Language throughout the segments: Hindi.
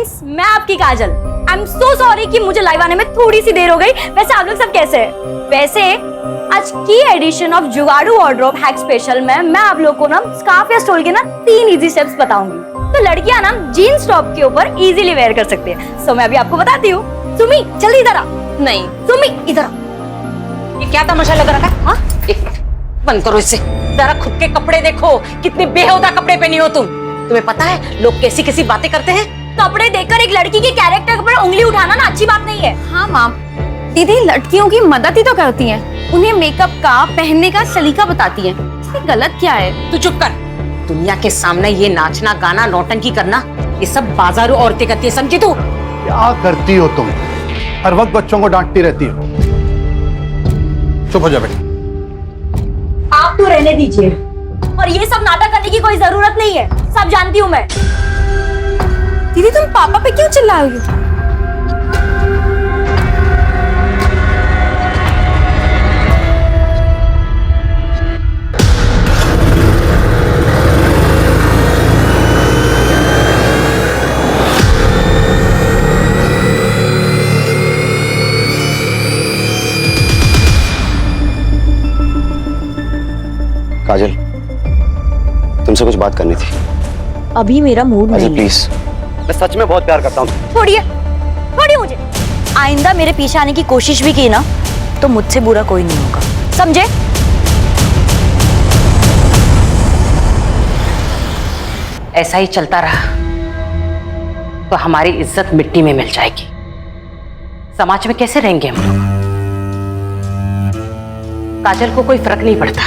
फ्रेंड्स, मैं आपकी काजल। आई एम सो सॉरी कि मुझे लाइव आने में थोड़ी सी देर हो गई। वैसे आप लोग सब कैसे हैं? वैसे आज की एडिशन ऑफ जुगाड़ू वार्डरोब हैक स्पेशल में मैं आप लोग को ना स्कार्फ या स्टोल के ना 3 इजी स्टेप्स बताऊंगी। तो लड़कियां ना जीन्स टॉप के ऊपर इजीली वेयर कर सकती है। सो मैं अभी आपको बताती हूँ। सुमी जल्दी इधर आ। नहीं सुमी इधर आ। ये क्या तमाशा लग रहा है? हाँ, एक मिनट बंद करो इसे। जरा खुद के कपड़े देखो, कितने बेहुदा कपड़े पहनी हो तुम। तुम्हें पता है लोग कैसी कैसी बातें करते हैं? कपड़े देखकर एक लड़की के कैरेक्टर पर उंगली उठाना ना अच्छी बात नहीं है। हाँ माँ, दीदी लड़कियों की मदद ही तो करती हैं। उन्हें मेकअप का, पहनने का सलीका बताती हैं। इसमें गलत क्या है? तू चुप कर। दुनिया के सामने ये नाचना, गाना, नौटंकी करना, ये सब बाजारू औरतें करती है, समझी तू? क्या करती हो तुम? हर वक्त बच्चों को डांटती रहती हो। चुप हो जा बेटा। आप तो रहने दीजिए, और ये सब नाटक करने की कोई जरूरत नहीं है। सब जानती हूँ मैं। दीदी तुम पापा पे क्यों चिल्ला रही हो? काजल, तुमसे कुछ बात करनी थी। अभी मेरा मूड नहीं है। प्लीज, मैं सच में बहुत प्यार करता हूँ। छोड़िए छोड़िए मुझे। आइंदा मेरे पीछे आने की कोशिश भी की ना तो मुझसे बुरा कोई नहीं होगा, समझे? ऐसा ही चलता रहा तो हमारी इज्जत मिट्टी में मिल जाएगी। समाज में कैसे रहेंगे हम लोग? काजल को कोई फर्क नहीं पड़ता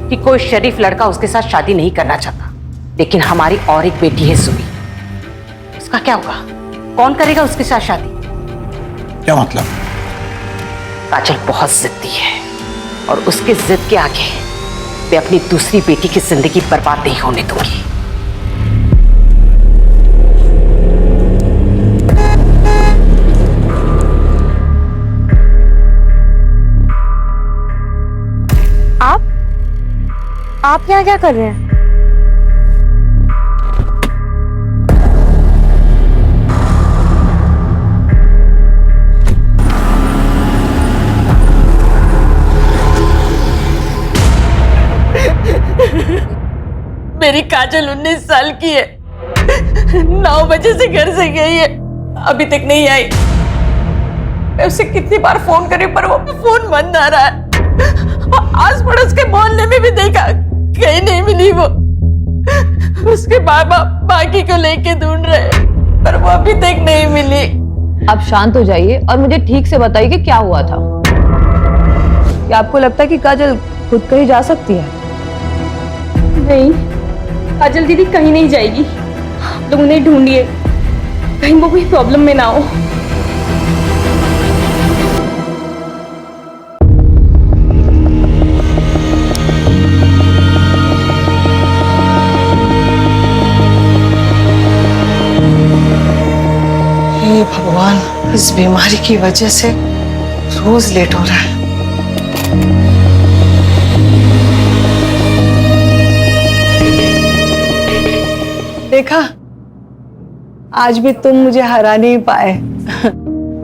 कि कोई शरीफ लड़का उसके साथ शादी नहीं करना चाहता, लेकिन हमारी और एक बेटी है सुमी। उसका क्या होगा? कौन करेगा उसके साथ शादी? क्या मतलब? काजल बहुत जिद्दी है और उसके जिद के आगे मैं अपनी दूसरी बेटी की जिंदगी बर्बाद नहीं होने दूंगी। आप यहाँ क्या कर रहे हैं? मेरी काजल 19 साल की है। 9 बजे से घर से गई है, अभी तक नहीं आई। मैं उसे कितनी बार फोन करी पर वो फोन बंद आ रहा है। आस पड़ोस के मोहल्ले में भी देखा, कहीं नहीं मिली वो। उसके बाबा बाकी को लेके ढूंढ रहे पर वो अभी तक नहीं मिली। आप शांत हो जाइए और मुझे ठीक से बताइए कि क्या हुआ था। क्या आपको लगता है कि काजल खुद कहीं जा सकती है? नहीं, काजल दीदी कहीं नहीं जाएगी। आप लोग उन्हें ढूंढिए, कहीं वो कोई प्रॉब्लम में ना हो। हे भगवान, इस बीमारी की वजह से रोज लेट हो रहा है। देखा, आज भी तुम मुझे हरा नहीं पाए।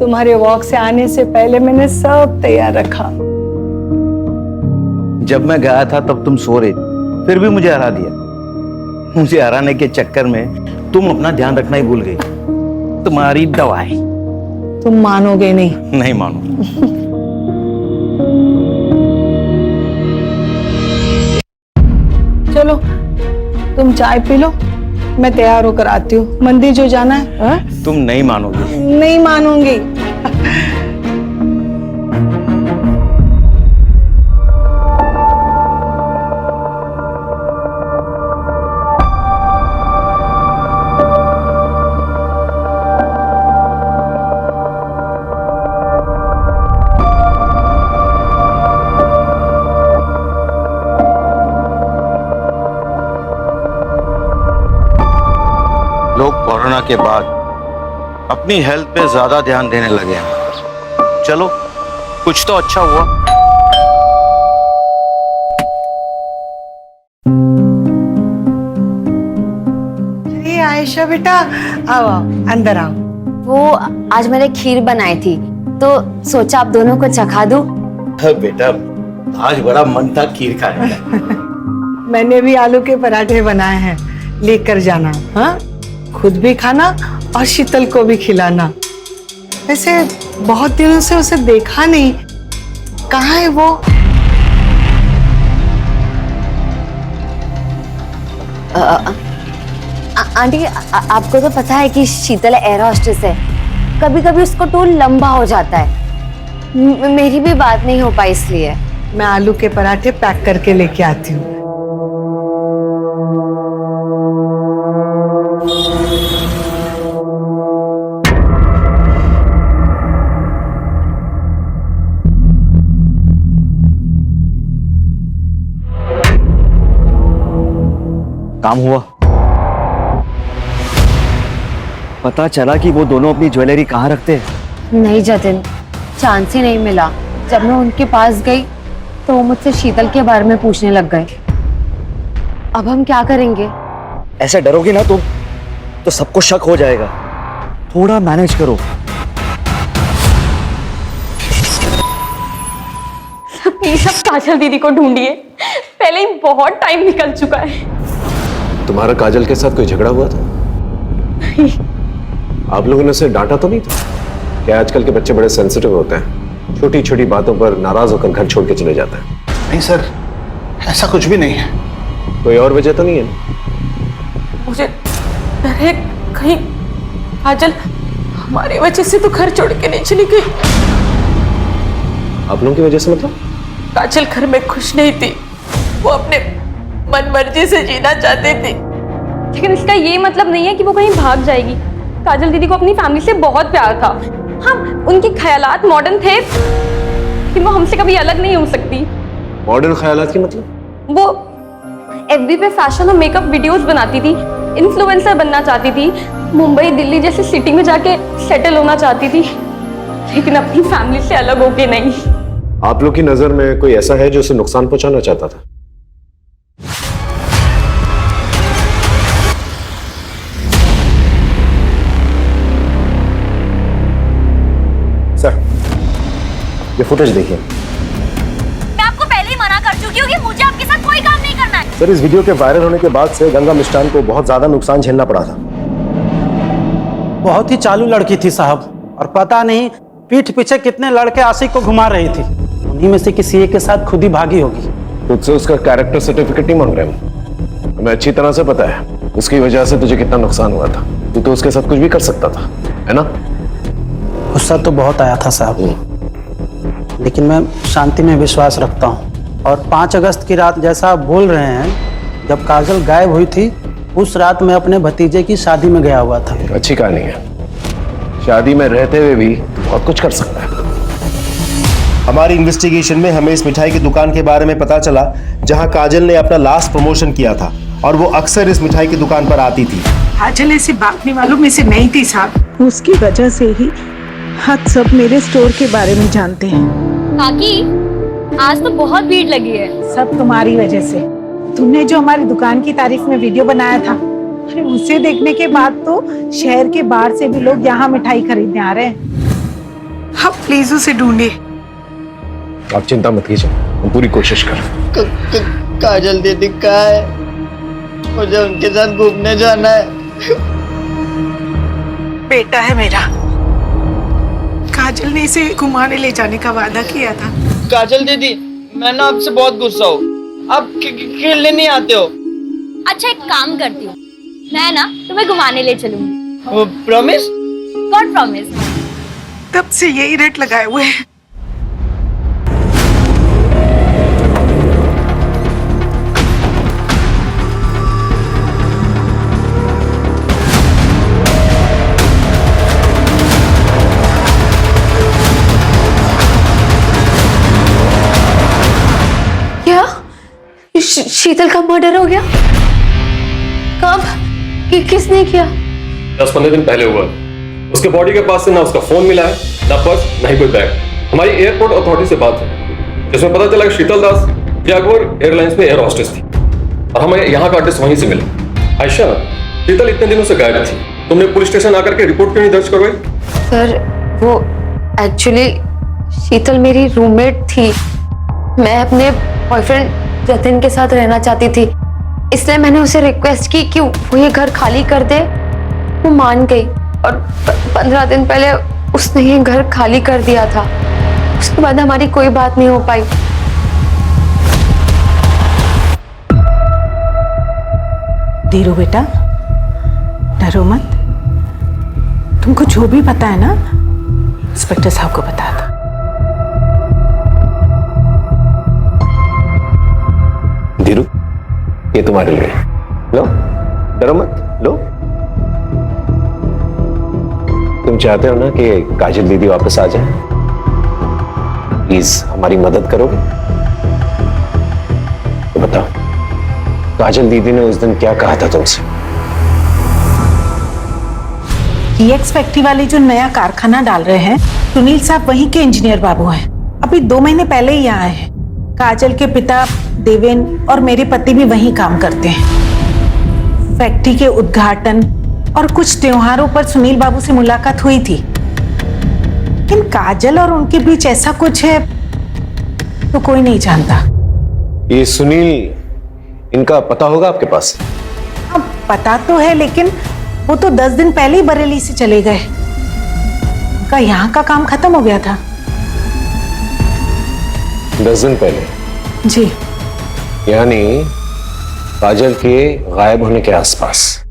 तुम्हारे वॉक से आने से पहले मैंने सब तैयार रखा। जब मैं गया था तब तुम सो रही, फिर भी मुझे हरा दिया। मुझे हराने के चक्कर में तुम अपना ध्यान रखना ही भूल गई। तुम्हारी दवाई। तुम मानोगे नहीं। नहीं मानूंगा। चलो तुम चाय पी लो, मैं तैयार होकर आती हूँ। मंदिर जो जाना है। हा? तुम नहीं मानोगी। नहीं मानूंगी। लोग कोरोना के बाद अपनी हेल्थ पे ज्यादा ध्यान देने लगे हैं। चलो कुछ तो अच्छा हुआ। अरे अरे आयशा बेटा, आओ आओ, अंदर आओ। वो आज मैंने खीर बनाई थी तो सोचा आप दोनों को चखा दूं। बेटा आज बड़ा मन था खीर खाने का। मैंने भी आलू के पराठे बनाए हैं, लेकर जाना। हाँ, खुद भी खाना और शीतल को भी खिलाना। वैसे बहुत दिनों से उसे देखा नहीं, कहाँ है वो? आंटी आपको तो पता है कि शीतल एयर होस्टेस है, कभी कभी उसको टूर लंबा हो जाता है। मेरी भी बात नहीं हो पाई इसलिए। मैं आलू के पराठे पैक करके लेके आती हूँ। काम हुआ? पता चला कि वो दोनों अपनी ज्वेलरी कहाँ रखते हैं? नहीं जतिन, चांस ही नहीं मिला। जब मैं उनके पास गई तो वो मुझसे शीतल के बारे में पूछने लग गए। अब हम क्या करेंगे? ऐसे डरोगे ना तो सबको शक हो जाएगा। थोड़ा मैनेज करो। प्लीज सब काजल दीदी को ढूंढिए, पहले ही बहुत टाइम निकल चुका है। तुम्हारा काजल के साथ कोई झगड़ा हुआ था? आप लोगों ने उसे डांटा तो नहीं था? क्या आजकल के बच्चे बड़े सेंसिटिव होते हैं, छोटी छोटी बातों पर नाराज होकर घर छोड़ के चले जाते हैं। नहीं सर, ऐसा कुछ भी नहीं है। कोई और वजह तो नहीं है ना? मुझे डर है कहीं काजल हमारी वजह से तो घर छोड़ के नहीं चली गई। आप लोगों की वजह से मतलब? काजल घर में खुश नहीं थी, वो अपने मन मर्जी से जीना चाहती थी। लेकिन इसका ये मतलब नहीं है कि वो कहीं भाग जाएगी। काजल दीदी को अपनी फैमिली से बहुत प्यार था। हाँ, उनके ख्यालात मॉडर्न थे कि वो हमसे कभी अलग नहीं हो सकती। मॉडर्न ख्यालात की मतलब? वो एफबी पे फैशन और मेकअप वीडियोस बनाती थी, इन्फ्लुएंसर बनना चाहती थी, मुंबई दिल्ली जैसी सिटी में जाके सेटल होना चाहती थी, लेकिन अपनी फैमिली से अलग होके नहीं। आप लोग की नजर में कोई ऐसा है जो उसे नुकसान पहुंचाना चाहता था? सर, ये फुटेज देखिए। मैं आपको पहले ही मना कर चुकी हूँ कि मुझे आपके साथ कोई काम नहीं करना है। सर, इस वीडियो के वायरल होने के बाद से गंगा मिष्ठान को बहुत ज्यादा नुकसान झेलना पड़ा था। बहुत ही चालू लड़की थी साहब, और पता नहीं पीठ पीछे कितने लड़के आशिक को घुमा रही थी। उन्हीं में से किसी एक के साथ खुद ही भागी होगी। तुझसे उसका कैरेक्टर सर्टिफिकेट नहीं मांग रहे हम। हमें अच्छी तरह से पता है उसकी वजह से तुझे कितना नुकसान हुआ था। तू तो उसके साथ कुछ भी कर सकता था, है ना? गुस्सा तो बहुत आया था साहब, लेकिन मैं शांति में विश्वास रखता हूँ। और 5 अगस्त की रात जैसा आप बोल रहे हैं, जब काजल गायब हुई थी, उस रात मैं अपने भतीजे की शादी में गया हुआ था। अच्छी कहानी है। शादी में रहते हुए भी बहुत कुछ कर सकता है। हमारी इन्वेस्टिगेशन में हमें इस मिठाई की दुकान के बारे में पता चला जहां काजल ने अपना लास्ट प्रमोशन किया था, और वो अक्सर इस मिठाई की दुकान पर आती थी। काजल ऐसी भागने वालों में से नहीं थी साहब। उसकी वजह से ही हम सब मेरे स्टोर के बारे में जानते हैं। काकी, आज तो बहुत भीड़ लगी है। सब तुम्हारी वजह से। तुमने जो हमारी दुकान की तारीफ में वीडियो बनाया था, अरे उसे देखने के बाद तो शहर के बाहर से भी लोग यहाँ मिठाई खरीदने आ रहे हैं। हम प्लीज उसे ढूंढे। आप चिंता मत कीजिए, हम पूरी कोशिश कर। काजल दीदी कहाँ है? मुझे उनके साथ घूमने जाना है। बेटा है मेरा। काजल ने इसे घुमाने ले जाने का वादा किया था। काजल दीदी, मैं ना आपसे बहुत गुस्सा हूँ। आप खेलने नहीं आते हो। अच्छा, एक काम करती हूँ, मैं ना तुम्हें घुमाने ले चलूंगी। प्रॉमिस? God promise. तब से यही रेट लगाए हुए हैं। शीतल का मर्डर हो गया? कब? किसने किया? 10-15 दिन पहले हुआ। उसके बॉडी के पास से ना उसका फोन मिला है, ना पर्स, ना ही कोई बैग। हमारी एयरपोर्ट अथॉरिटी से बात है, जिसमें पता चला कि शीतल दास जैगुआर एयरलाइंस में एयर होस्टेस थी, और हमें यहाँ का एड्रेस वहीं से मिला। आयशा, शीतल इतने दिनों से गायब थी, तुमने पुलिस स्टेशन आकर के रिपोर्ट क्यों नहीं दर्ज करवाई? सर वो एक्चुअली शीतल मेरी रूममेट थी। मैं अपने बॉयफ्रेंड जतिन के साथ रहना चाहती थी, इसलिए मैंने उसे रिक्वेस्ट की कि वो ये घर खाली कर दे। वो मान गई और 15 दिन पहले उसने ये घर खाली कर दिया था। उसके बाद हमारी कोई बात नहीं हो पाई। धीरू बेटा, डरो मत। तुमको जो भी पता है ना, इंस्पेक्टर साहब को बता दो। धीरू, ये तुम्हारे लिए। लो, डरो मत, लो। तुम चाहते हो ना कि काजल दीदी वापस आ जाए? प्लीज हमारी मदद करोगे? तो बताओ, काजल दीदी ने उस दिन क्या कहा था तुमसे? EX फैक्ट्री वाले जो नया कारखाना डाल रहे हैं, सुनील साहब वहीं के इंजीनियर बाबू हैं। अभी 2 महीने पहले ही आए हैं। काजल के पिता देवेन और मेरे पति भी वहीं काम करते हैं। फैक्ट्री के उद्घाटन और कुछ त्योहारों पर सुनील बाबू से मुलाकात हुई थी, लेकिन काजल और उनके बीच ऐसा कुछ है तो कोई नहीं जानता। ये सुनील, इनका पता होगा आपके पास? हाँ, पता तो है, लेकिन वो तो 10 दिन पहले ही बरेली से चले गए। उनका यहाँ का काम खत्म हो गया था। 10 दिन पहले? जी। यानी काजल के गायब होने के आसपास।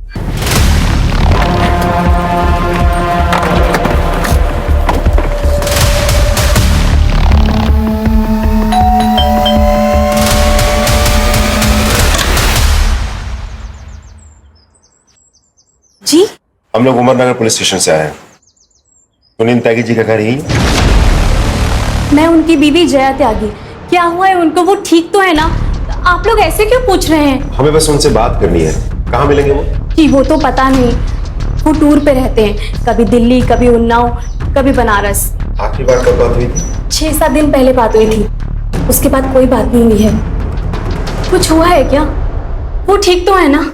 जी, हम लोग उमरनगर पुलिस स्टेशन से आए हैं। सुनील त्यागी जी का घर यही? मैं उनकी बीवी जया त्यागी। क्या हुआ है उनको? वो ठीक तो है ना? आप लोग ऐसे क्यों पूछ रहे हैं? हमें बस उनसे बात करनी है। कहाँ मिलेंगे वो? जी वो तो पता नहीं, वो टूर पे रहते हैं, कभी दिल्ली, कभी उन्नाव, कभी बनारस। आखिरी बार कब बात हुई थी? 6-7 दिन पहले बात हुई थी, उसके बाद कोई बात नहीं हुई है। कुछ हुआ है क्या? वो ठीक तो है ना?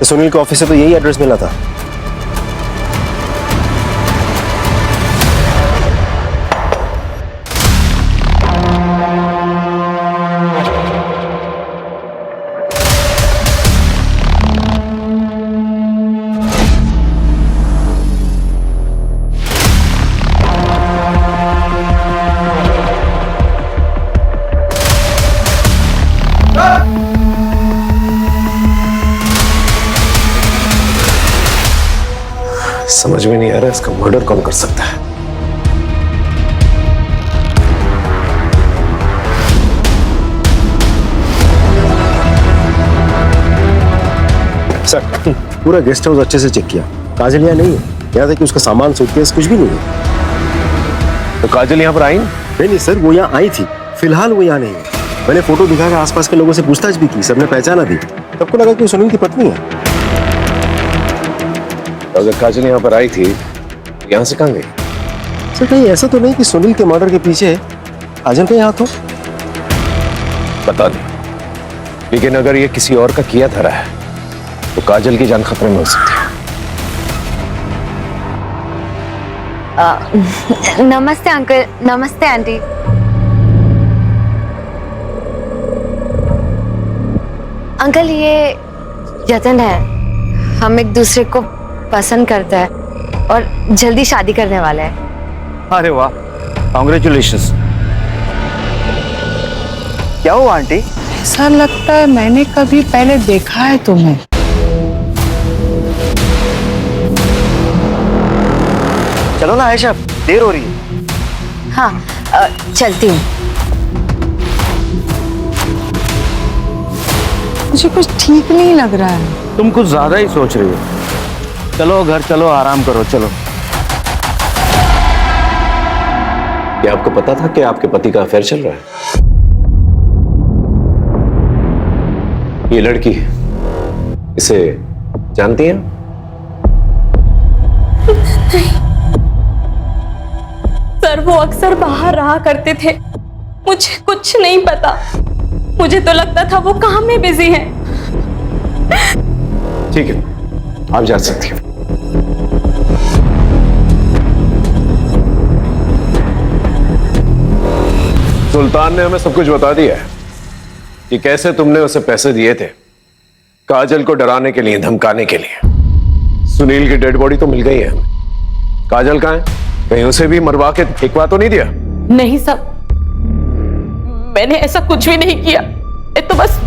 सुनील के ऑफिस से तो यही एड्रेस मिला था। समझ में नहीं आ रहा इसका मर्डर कौन कर सकता है। सर, पूरा गेस्ट हाउस अच्छे से चेक किया, काजल यहाँ नहीं है। यहाँ तक कि उसका सामान, सूटकेस कुछ भी नहीं है। तो काजल यहाँ पर आई? नहीं सर, वो यहाँ आई थी, फिलहाल वो यहाँ नहीं है। मैंने फोटो दिखाकर आसपास के लोगों से पूछताछ भी की, सबने पहचाना दी। सबको लगा कि वो सुनील की पत्नी है। अगर काजल यहाँ पर आई थी, यहाँ से कहाँ गई? सर कहीं ऐसा तो नहीं कि सुनील के मर्डर के पीछे काजल का हाथ हो? पता नहीं, लेकिन अगर ये किसी और का किया धरा है तो काजल की जान खतरे में हो सकती है। नमस्ते अंकल। नमस्ते आंटी। अंकल ये जतन है, हम एक दूसरे को पसंद करते हैं और जल्दी शादी करने वाले हैं। अरे वाह, कांग्रेचुलेशंस। क्या हुआ आंटी? ऐसा लगता है मैंने कभी पहले देखा है तुम्हें। चलो ना आयशा, देर हो रही है। हाँ चलती हूँ। मुझे कुछ ठीक नहीं लग रहा है। तुम कुछ ज्यादा ही सोच रही हो। चलो घर चलो, आराम करो, चलो। क्या आपको पता था कि आपके पति का अफेयर चल रहा है? ये लड़की इसे जानती हैं? सर वो अक्सर बाहर रहा करते थे, मुझे कुछ नहीं पता। मुझे तो लगता था वो काम में बिजी हैं। ठीक है, आप जा सकती हैं। सुल्तान ने हमें सब कुछ बता दिया है कि कैसे तुमने उसे पैसे दिए थे काजल को डराने के लिए, धमकाने के लिए। सुनील की डेड बॉडी तो मिल गई है हमें। काजल कहाँ है? कहीं उसे भी मरवा के फेंकवा तो नहीं दिया? नहीं साहब, मैंने ऐसा कुछ भी नहीं किया। मैं तो बस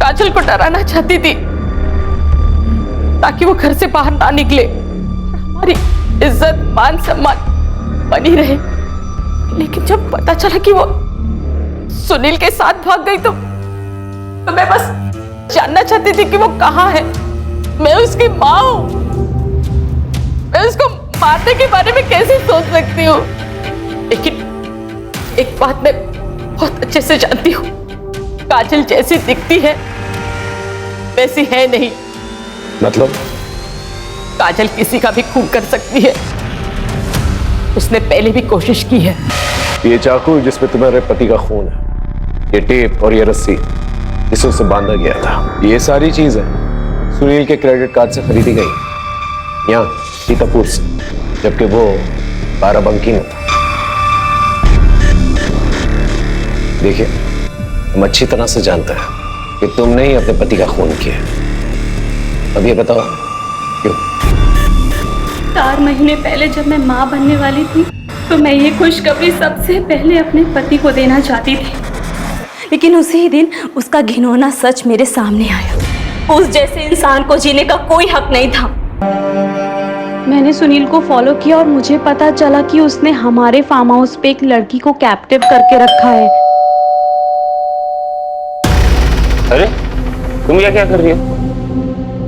काजल को डराना चाहती थी ताकि वो घर से बाहर ना निकले, हमारी इज्जत मान सम्मान बनी रहे। लेकिन जब पता चला कि वो सुनील के साथ भाग गई तो मैं बस जानना चाहती थी कि वो कहाँ है। मैं उसकी माँ हूं, मैं उसको मारने के बारे में कैसे सोच सकती हूँ? लेकिन एक बात मैं बहुत अच्छे से जानती हूँ, काजल जैसी दिखती है वैसी है नहीं। मतलब? काजल किसी का भी खून कर सकती है, उसने पहले भी कोशिश की है। ये चाकू जिसमें तुम्हारे पति का खून है, ये टेप और ये रस्सी जिसे उसे बांधा गया था, ये सारी चीजें सुनील के क्रेडिट कार्ड से खरीदी गई यहाँ सीतापुर से, जबकि वो बाराबंकी में था। देखिए, हम अच्छी तरह से जानते हैं कि तुमने ही अपने पति का खून किया। अब ये बताओ क्यों? 4 महीने पहले जब मैं माँ बनने वाली थी तो मैं ये खुशखबरी सबसे पहले अपने पति को देना चाहती थी, लेकिन उसी ही दिन उसका घिनौना सच मेरे सामने आया। उस जैसे इंसान को जीने का कोई हक नहीं था। मैंने सुनील को फॉलो किया और मुझे पता चला कि उसने हमारे फार्म हाउस पे एक लड़की को कैप्टिव करके रखा है। अरे तुम क्या कर रही हो?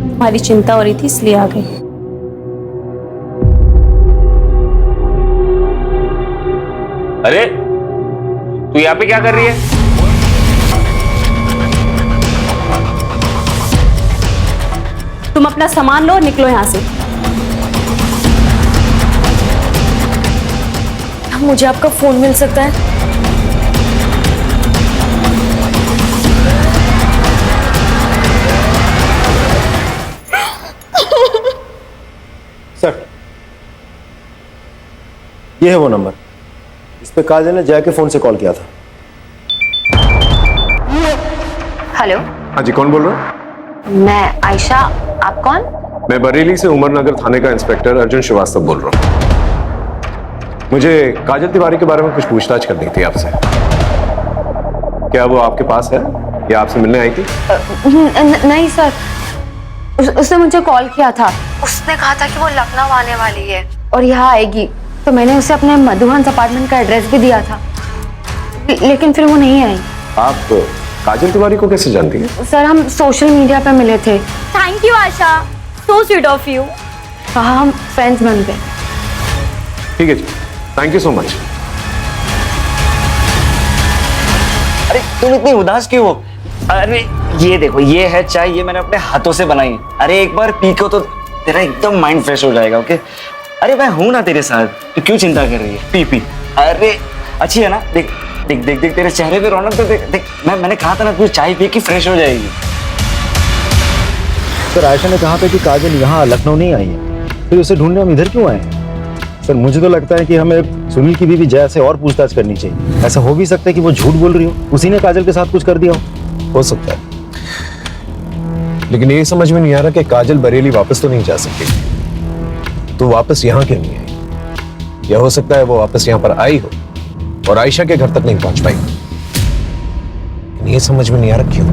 हमारी चिंता हो रही थी इसलिए आ गई। अरे तू यहाँ पे क्या कर रही है? तुम अपना सामान लो और निकलो यहाँ से। मुझे आपका फोन मिल सकता है? सर, ये है वो नंबर, इस पे काजल ने जय के फोन से कॉल किया था। हेलो, हाँ जी, कौन बोल रहे हो? मैं आयशा, आप कौन? मैं बरेली से उमरनगर थाने का इंस्पेक्टर अर्जुन श्रीवास्तव बोल रहा हूँ। मुझे काजल तिवारी के बारे में कुछ पूछताछ करनी थी आपसे। क्या वो आपके पास है या आपसे मिलने आई थी? नहीं सर, उसने मुझे कॉल किया था। उसने कहा था कि वो लखनऊ आने वाली है और यहाँ आएगी, तो मैंने उसे अपने मधुहंस अपार्टमेंट का एड्रेस भी दिया था, लेकिन फिर वो नहीं आई। आप काजल तिवारी को कैसे जानती हैं? सर, हम सोशल मीडिया पे मिले थे। Thank you Asha, so sweet of you. हाँ, हम फ्रेंड्स बन गए। ठीक है जी, थैंक यू सो मच। अरे तुम इतनी उदास क्यों हो? अरे ये देखो, ये है चाय, ये मैंने अपने हाथों से बनाई। अरे एक बार पी को तो तेरा एकदम माइंड फ्रेश हो जाएगा। ओके? अरे मैं हूं ना तेरे साथ, तो क्यों चिंता कर रही है? P P. अरे अच्छी है ना? देख देख देख देख तेरे चेहरे पे रौनक तो देख देख। मैंने कहा था ना, तू चाय पी के फ्रेश हो जाएगी। सर, आयशा ने कहा था कि काजल यहाँ लखनऊ नहीं आई है, फिर उसे ढूंढने हम इधर क्यों आए? सर, मुझे तो लगता है कि हमें सुनील की बीवी जया से और पूछताछ करनी चाहिए। ऐसा हो भी सकता है कि वो झूठ बोल रही हो, उसी ने काजल के साथ कुछ कर दिया हो सकता है। लेकिन ये समझ में नहीं आ रहा कि काजल बरेली वापस तो नहीं जा सकती, तो वापस यहाँ क्यों नहीं आई? या हो सकता है वो वापस यहाँ पर आई हो और आयशा के घर तक नहीं पहुंच पाई। ये समझ में नहीं आ रहा क्यों।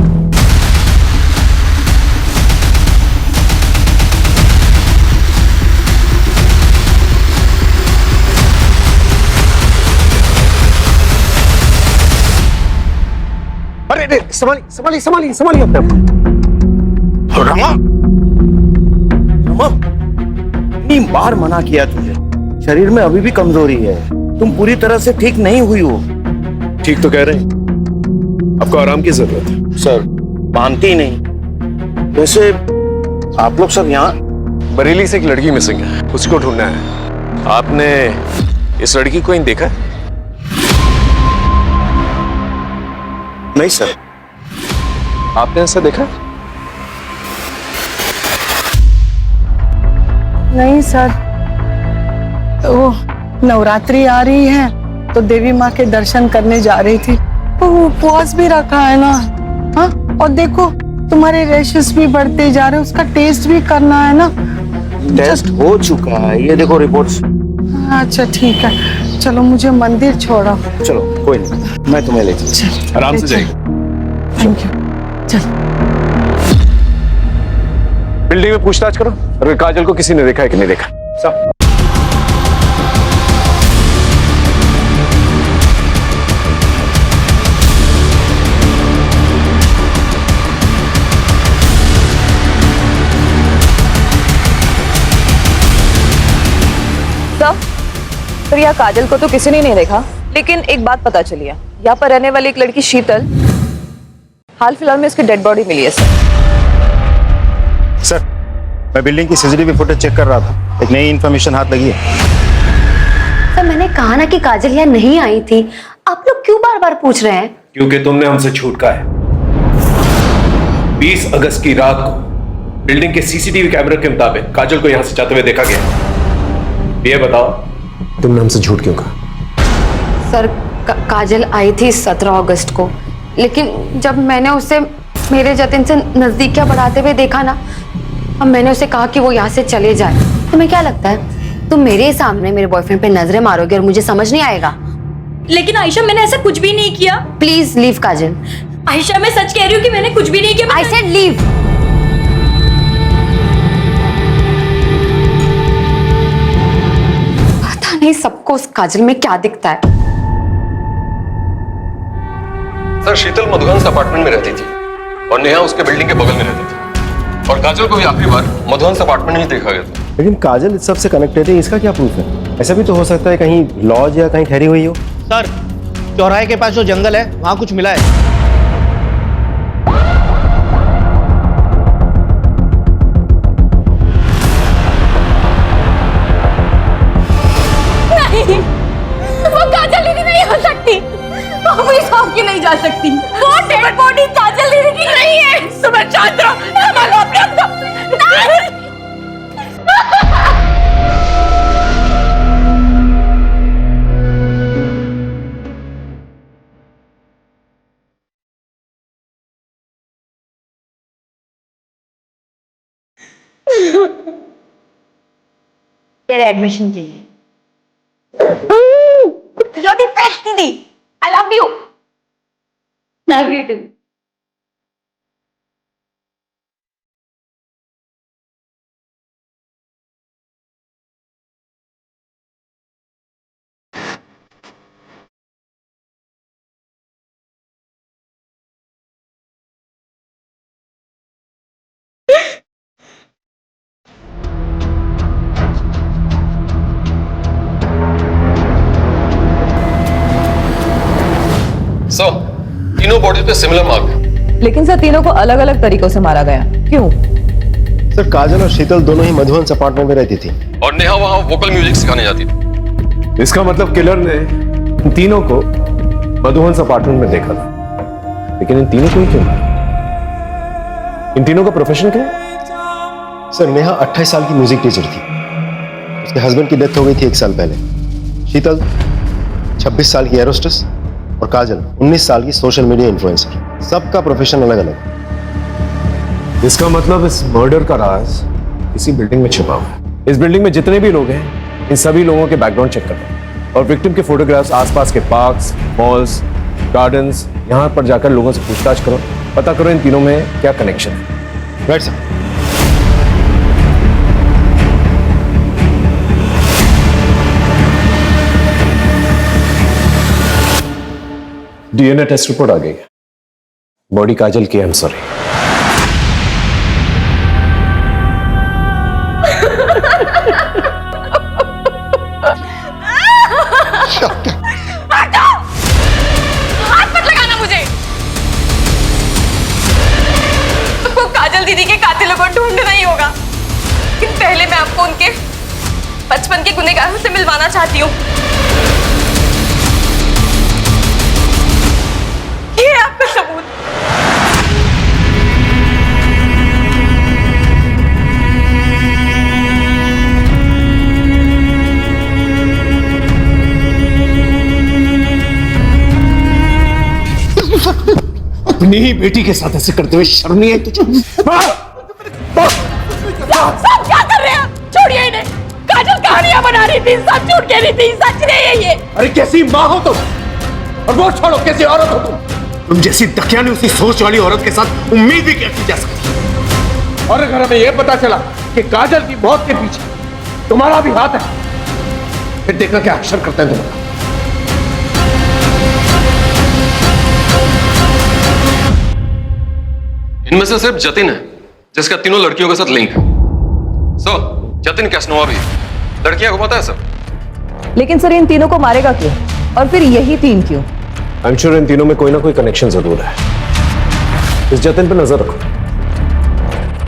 अरे संभालिए संभालिए संभालिए संभालिए अपने आप। रमा, रमा, इतनी बार मना किया तुझे, शरीर में अभी भी कमजोरी है, तुम पूरी तरह से ठीक नहीं हुई हो। ठीक तो कह रहे हैं, आपको आराम की जरूरत है। सर मानती ही नहीं। वैसे आप लोग सब यहाँ? बरेली से एक लड़की मिसिंग है, उसी को ढूंढना है। आपने इस लड़की को कहीं देखा है? नहीं सर। आपने ऐसा देखा है? नहीं सर, वो नवरात्रि आ रही है तो देवी माँ के दर्शन करने जा रही थी, तो वो उपवास भी रखा है ना। हाँ, और देखो तुम्हारे रैशेस भी बढ़ते जा रहे हैं, उसका टेस्ट भी करना है ना। टेस्ट हो चुका है, ये देखो रिपोर्ट्स। अच्छा ठीक है, चलो मुझे मंदिर छोड़ो। चलो कोई नहीं, मैं तुम्हें ले चलूं। आराम से जाइए। Thank you. चल बिल्डिंग में पूछताछ करो, अगर काजल को किसी ने देखा है कि नहीं देखा। सब पर यहाँ काजल को तो किसी ने नहीं देखा, लेकिन एक बात पता चली है, यहाँ पर रहने वाली एक लड़की शीतल, हाल फिलहाल में उसकी डेड बॉडी मिली है। सर मैं बिल्डिंग की सीसीटीवी फुटेज चेक कर रहा था, एक नई इन्फॉर्मेशन हाथ लगी है। सर मैंने कहा ना कि काजल यहाँ नहीं आई थी, आप लोग क्यों बार बार पूछ रहे हैं? क्योंकि तुमने हमसे झूठ कहा है। 20 अगस्त की रात को बिल्डिंग के सीसीटीवी कैमरे के मुताबिक काजल को यहां से जाते हुए देखा गया। ये बताओ तुमने हमसे झूठ क्यों कहा? सर काजल आई थी 17 अगस्त को, लेकिन जब मैंने उसे मेरे जतिन से नजदीकियां बढ़ाते हुए देखा ना, अब मैंने उसे कहा कि वो यहाँ से चले जाए। तुम्हें क्या लगता है तुम मेरे सामने मेरे बॉयफ्रेंड पे नजरें मारोगे और मुझे समझ नहीं आएगा? लेकिन आयशा मैंने ऐसा कुछ भी नहीं किया। प्लीज लीव काजल। आयशा मैं सच कह रही हूँ कि मैंने कुछ भी नहीं किया। I said leave. पता नहीं सबको उस काजल में क्या दिखता है। सर शीतल मधुहंस अपार्टमेंट में रहती थी और नेहा उसके बिल्डिंग के बगल में रहती थी, और काजल को भी आखिरी बार मधुहंस अपार्टमेंट में ही देखा गया था। लेकिन काजल इस सब से कनेक्टेड है, इसका क्या प्रूफ है? ऐसा भी तो हो सकता है कहीं लॉज या कहीं ठहरी हुई हो। सर चौराहे के पास जो जंगल है वहां कुछ मिला है। नहीं, वो काजल दीदी नहीं हो सकती, वो भी सौंप के नहीं जा सकती। वो डेड बॉडी काजल दीदी की नहीं है। सुबह शांत रहो, संभालो अपने आप को। नहीं। तेरे एडमिशन के लिए। You're the best, दीदी। I love you. Love you too. Sir तीनों बॉडी पे सिमिलर मार्क है। लेकिन सर तीनों को अलग अलग तरीकों से मारा गया, क्यों? सर काजल और शीतल दोनों ही मधुवंस अपार्टमेंट में रहती थी और नेहा वहां वोकल म्यूजिक सिखाने जाती थी। इसका मतलब किलर ने इन तीनों को मधुहंस अपार्टमेंट में देखा था, लेकिन इन तीनों को ही क्यों मारा? इन तीनों का प्रोफेशन क्या है? सर नेहा 28 साल की म्यूजिक टीचर थी, उसके हस्बैंड की डेथ हो गई थी 1 साल पहले। शीतल 26 साल की एरोस्टेस और काजल 19 साल की सोशल मीडिया इन्फ्लुएंसर। सबका प्रोफेशन अलग अलग। इसका मतलब इस मर्डर का राज इसी बिल्डिंग में छिपा हुआ है। इस बिल्डिंग में जितने भी लोग हैं, इन सभी लोगों के बैकग्राउंड चेक करो और विक्टिम के फोटोग्राफ्स आसपास के पार्क्स, मॉल्स, गार्डन्स, यहाँ पर जाकर लोगों से पूछताछ करो, पता करो इन तीनों में क्या कनेक्शन है। Right sir. DNA test report आ गई है, बॉडी काजल की। I am sorry. बचपन के गुनहगारों से मिलवाना चाहती हूँ। ये है आपका सबूत। अपनी ही बेटी के साथ ऐसे करते हुए शर्म नहीं आई तुझे? सब क्या कर रहे हैं? छोड़िए इन्हें। काजल कहानियां बना रही थी, सब झूठ कह रही थी, सच नहीं है ये। अरे कैसी माँ हो तुम, और वो छोड़ो कैसी औरत हो तुम जैसी दकियानी उसी सोच वाली औरत के साथ उम्मीद भी कैसी जा सकती। और अगर हमें यह पता चला कि काजल की मौत के पीछे तुम्हारा भी हाथ है, फिर देखना क्या अक्षर करते हैं तुम्हारा। इनमें से सिर्फ जतिन है जिसका तीनों लड़कियों के साथ लिंक है। जतिन कैसनोवा भी लड़कियां घुमाता है सर। लेकिन सर इन तीनों को मारेगा क्यों, और फिर यही तीन क्यों? आई एम श्योर इन तीनों में कोई ना कोई कनेक्शन जरूर है। इस जतिन पर नजर रखो।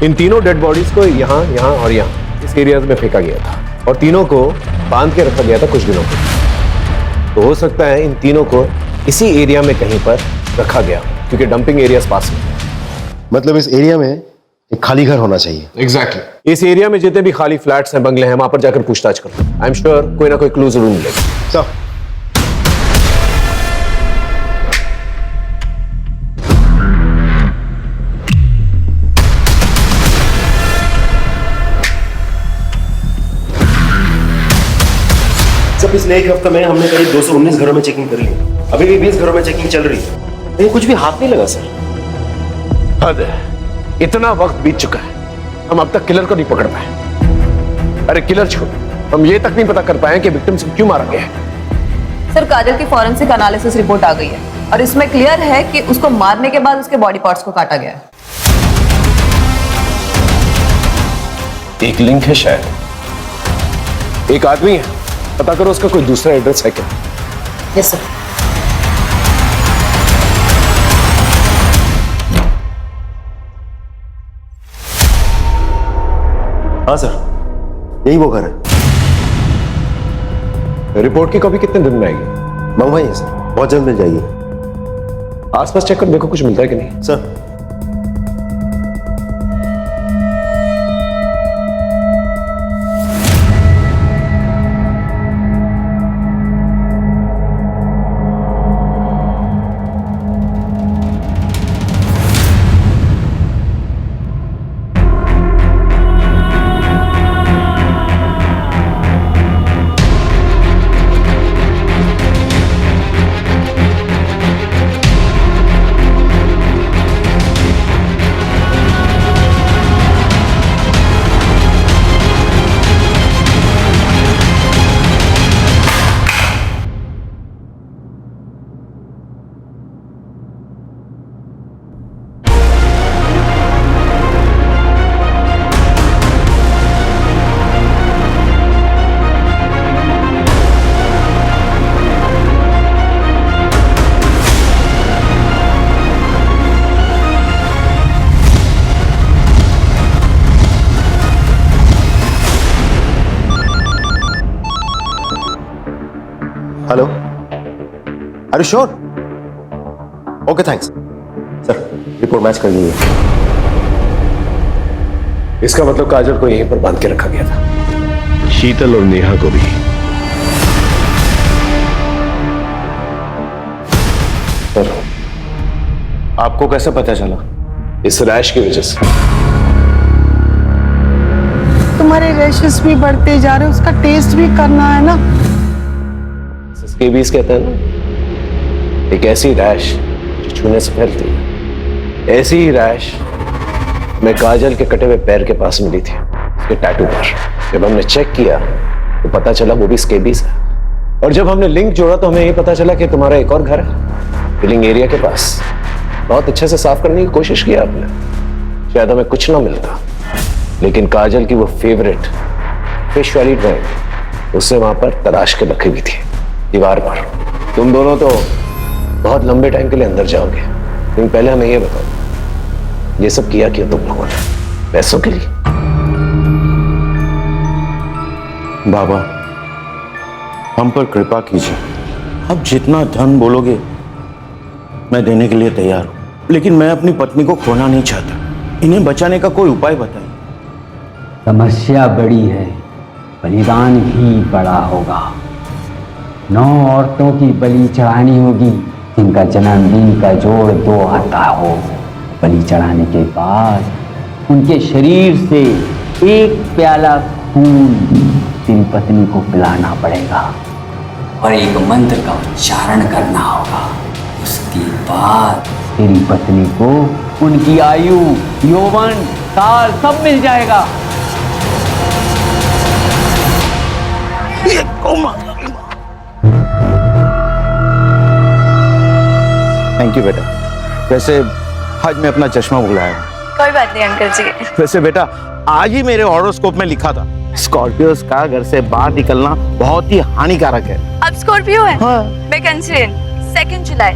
इन तीनों डेड बॉडीज को यहाँ यहाँ और यहाँ इस एरियाज में फेंका गया था, और तीनों को बांध के रखा गया था कुछ दिनों के। तो हो सकता है इन तीनों को इसी एरिया में कहीं पर रखा गया, क्योंकि डंपिंग एरिया पास में। मतलब इस एरिया में एक खाली घर होना चाहिए। एग्जैक्टली। इस एरिया में जितने भी खाली फ्लैट्स हैं, बंगले हैं, वहां पर जाकर पूछताछ करो। आई एम श्योर कोई ना कोई क्लू जरूर मिलेगा। सर पिछले एक हफ्ते में हमने करीब 219 घरों में चेकिंग कर ली। अभी भी 20 घरों में चेकिंग चल रही है, लेकिन कुछ भी हाथ नहीं लगा सर। हद है, इतना वक्त बीत चुका है, हम अब तक किलर को नहीं पकड़ पाए। अरे किलर छोड़, हम ये तक नहीं पता कर पाए कि विक्टिम से क्यों मारा गया है। सर काजल की फॉरेंसिक एनालिसिस रिपोर्ट आ गई है, और इसमें क्लियर है कि उसको मारने के बाद उसके बॉडी पार्ट्स को काटा गया है। एक लिंक है शायद, एक आदमी है, पता करो उसका कोई दूसरा एड्रेस है क्या। Yes sir. हाँ सर, यही वो घर है। रिपोर्ट की कॉपी कितने दिन में आएगी? मंगवाई है सर, बहुत जल्द मिल जाएगी। आसपास चेक कर देखो कुछ मिलता है कि नहीं। Sir hello, are you sure? Okay thanks sir, report match कर ली है। इसका मतलब काजल को यहीं पर बांध के रखा गया था, शीतल और नेहा को भी। सर आपको कैसे पता चला? इस रैश की वजह से। तुम्हारे रैशेस भी बढ़ते जा रहे, उसका टेस्ट भी करना है ना। स्केबीज कहते हैं ना, एक ऐसी रैश जो छूने से फैलती है। ऐसी ही रैश मैं काजल के कटे हुए पैर के पास मिली थी, उसके टैटू पर। जब हमने चेक किया तो पता चला वो भी स्केबीज है, और जब हमने लिंक जोड़ा तो हमें ये पता चला कि तुम्हारा एक और घर है फिलिंग एरिया के पास। बहुत अच्छे से साफ करने की कोशिश की आपने, शायद हमें कुछ ना मिलता, लेकिन काजल की वो फेवरेट फिश वाली ड्राइंग उससे वहां पर तराश के रखी हुई थी दीवार पर। तुम दोनों तो बहुत लंबे टाइम के लिए अंदर जाओगे, लेकिन पहले हमें ये बताओ, ये सब किया क्यों तुम लोगों ने? पैसों के लिए? बाबा, हम पर कृपा कीजिए। अब जितना धन बोलोगे मैं देने के लिए तैयार हूं, लेकिन मैं अपनी पत्नी को खोना नहीं चाहता। इन्हें बचाने का कोई उपाय बताइए। समस्या बड़ी है, बलिदान भी बड़ा होगा। 9 औरतों की बलि चढ़ानी होगी जिनका जन्मदिन का जोड़ 2 आता हो। बलि चढ़ाने के बाद उनके शरीर से 1 प्याला खून तेरी पत्नी को पिलाना पड़ेगा और एक मंत्र का उच्चारण करना होगा। उसके बाद तेरी पत्नी को उनकी आयु, यौवन, साल सब मिल जाएगा। थैंक यू बेटा। वैसे आज मैं अपना चश्मा भूल आया। कोई बात नहीं अंकल जी। वैसे बेटा, आज ही मेरे हॉरोस्कोप में लिखा था स्कॉर्पियोस का घर से बाहर निकलना बहुत ही हानिकारक है। अब स्कॉर्पियो है। हाँ। मैं कैंसर, 2 जुलाई।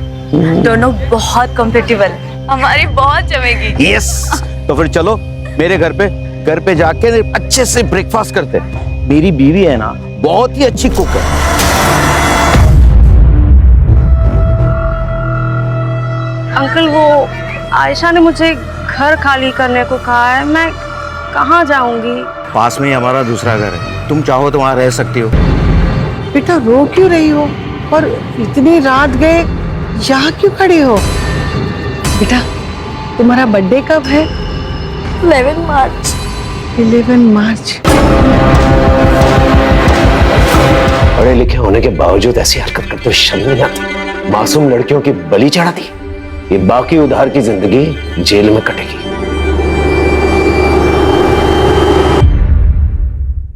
दोनों बहुत कंपेटेबल, हमारी बहुत जमेगी। यस, तो फिर चलो मेरे घर पे जाके अच्छे से ब्रेकफास्ट करते हैं। मेरी बीवी है ना, बहुत ही अच्छी कुक है। अंकल, वो आयशा ने मुझे घर खाली करने को कहा है। मैं कहाँ जाऊंगी? पास में ही हमारा दूसरा घर है, तुम चाहो तो वहां रह सकती हो। बेटा रो क्यों रही हो? और इतनी रात गए यहाँ क्यों खड़ी हो? बेटा तुम्हारा बर्थडे कब है? 11 मार्च। 11 मार्च। पढ़े लिखे होने के बावजूद ऐसी हरकत करते हुए शर्म नहीं आती? मासूम लड़कियों की बलि चढ़ाती। ये बाकी उधार की जिंदगी जेल में कटेगी।